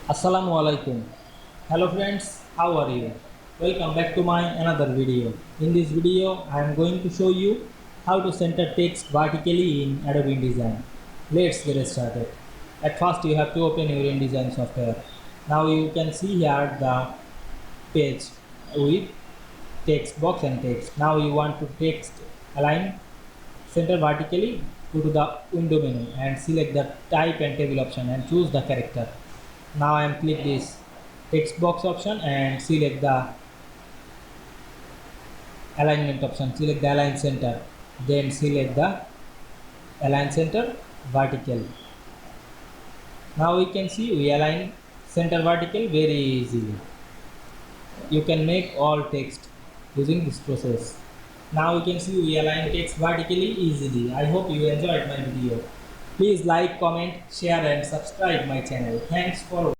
Assalamu Walaikum. Hello friends, how are you? Welcome back to my another video. In this video, I am going to show you how to center text vertically in Adobe InDesign. Let's get started. At first, you have to open your InDesign software. Now you can see here the page with text box and text. Now you want to text align center vertically. Go to the window menu and select the type and table option and choose the character. Now I am click this text box option and select the alignment option. Select the align center, then select the align center vertical. Now we can see we align center vertical very easily. You can make all text using this process. Now you can see we align text vertically easily. I hope you enjoyed my video. Please like, comment, share and subscribe my channel. Thanks for